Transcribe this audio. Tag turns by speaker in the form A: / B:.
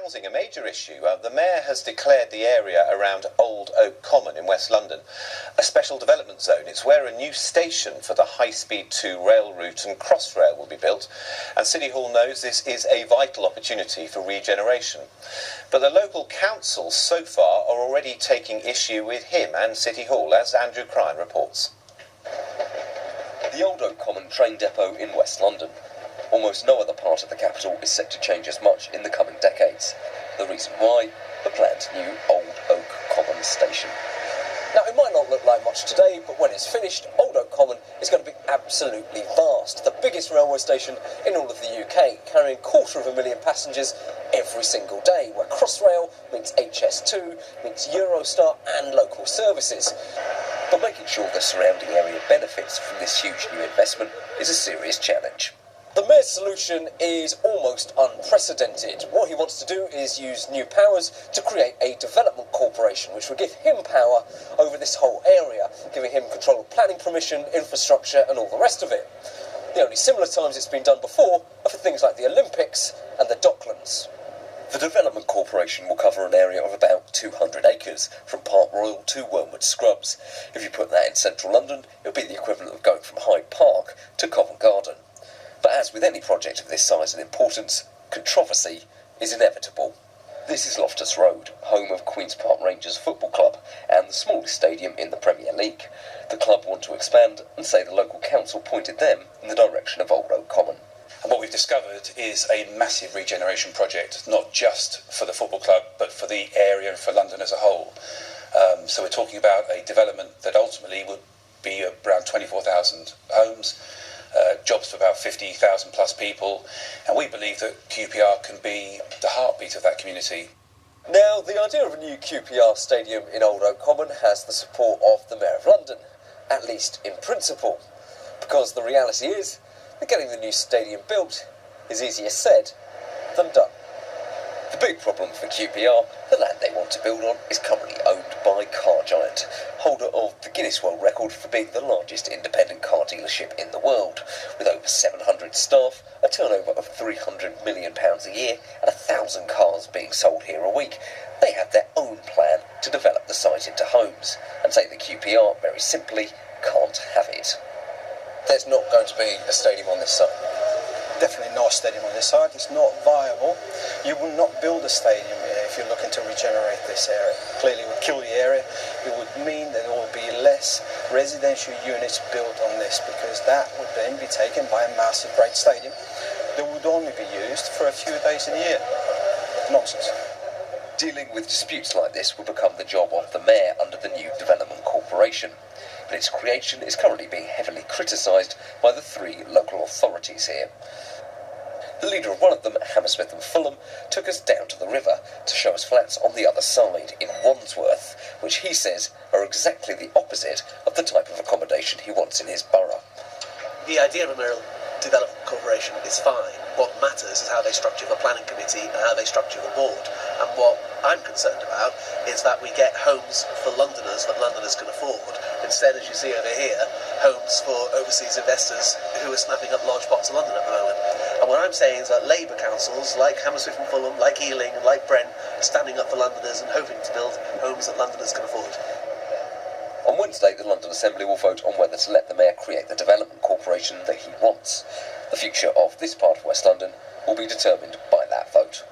A: Housing, a major issue. The Mayor has declared the area around Old Oak Common in West London a special development zone. It's where a new station for the high-speed 2 rail route and Crossrail will be built, and City Hall knows this is a vital opportunity for regeneration. But the local council so far are already taking issue with him and City Hall, as Andrew Cowan reports.
B: The Old Oak Common train depot in West London. Almost no other part of the capital is set to change as much in the coming decades. The reason why? The planned new Old Oak Common station. Now, it might not look like much today, but when it's finished, Old Oak Common is going to be absolutely vast. The biggest railway station in all of the UK, carrying 250,000 passengers every single day, where Crossrail meets HS2, meets Eurostar and local services. But making sure the surrounding area benefits from this huge new investment is a serious challenge. The Mayor's solution is almost unprecedented. What he wants to do is use new powers to create a development corporation, which will give him power over this whole area, giving him control of planning permission, infrastructure and all the rest of it. The only similar times it's been done before are for things like the Olympics and the Docklands. The Development Corporation will cover an area of about 200 acres, from Park Royal to Wormwood Scrubs. If you put that in central London, it'll be the equivalent of going from Hyde Park to Covent Garden. But as with any project of this size and importance, controversy is inevitable. This is Loftus Road, home of Queen's Park Rangers Football Club and the smallest stadium in the Premier League. The club want to expand and say the local council pointed them in the direction of Old Oak Common.
C: And what we've discovered is a massive regeneration project, not just for the football club, but for the area and for London as a whole. So we're talking about a development that ultimately would be around 24,000 homes, jobs for about 50,000 plus people, and we believe that QPR can be the heartbeat of that community.
B: Now, the idea of a new QPR stadium in Old Oak Common has the support of the Mayor of London, at least in principle, because the reality is that getting the new stadium built is easier said than done. The big problem for QPR, the land they want to build on, is currently owned by Car Giant, holder of the Guinness World Record for being the largest independent car dealership in the world, with over 700 staff, a turnover of £300 million a year, and 1,000 cars being sold here a week. They have their own plan to develop the site into homes, and say the QPR, very simply, can't have it. There's not going to be a stadium on this site.
D: Definitely not a stadium on this side. It's not viable. You will not build a stadium if you're looking to regenerate this area. Clearly it would kill the area. It would mean that there will be less residential units built on this, because that would then be taken by a massive great stadium that would only be used for a few days in a year. Nonsense.
B: Dealing with disputes like this will become the job of the Mayor under the new Development Corporation. But its creation is currently being heavily criticised by the three local authorities here. The leader of one of them, Hammersmith and Fulham, took us down to the river to show us flats on the other side in Wandsworth, which he says are exactly the opposite of the type of accommodation he wants in his borough.
E: The idea of a Mayoral Development Corporation is fine. What matters is how they structure the planning committee and how they structure the board. And what I'm concerned about is that we get homes for Londoners that Londoners can afford, instead, as you see over here, homes for overseas investors who are snapping up large parts of London at the moment. And what I'm saying is that Labour councils, like Hammersmith and Fulham, like Ealing and like Brent, are standing up for Londoners and hoping to build homes that Londoners can afford.
B: On Wednesday, the London Assembly will vote on whether to let the Mayor create the development corporation that he wants. The future of this part of West London will be determined by that vote.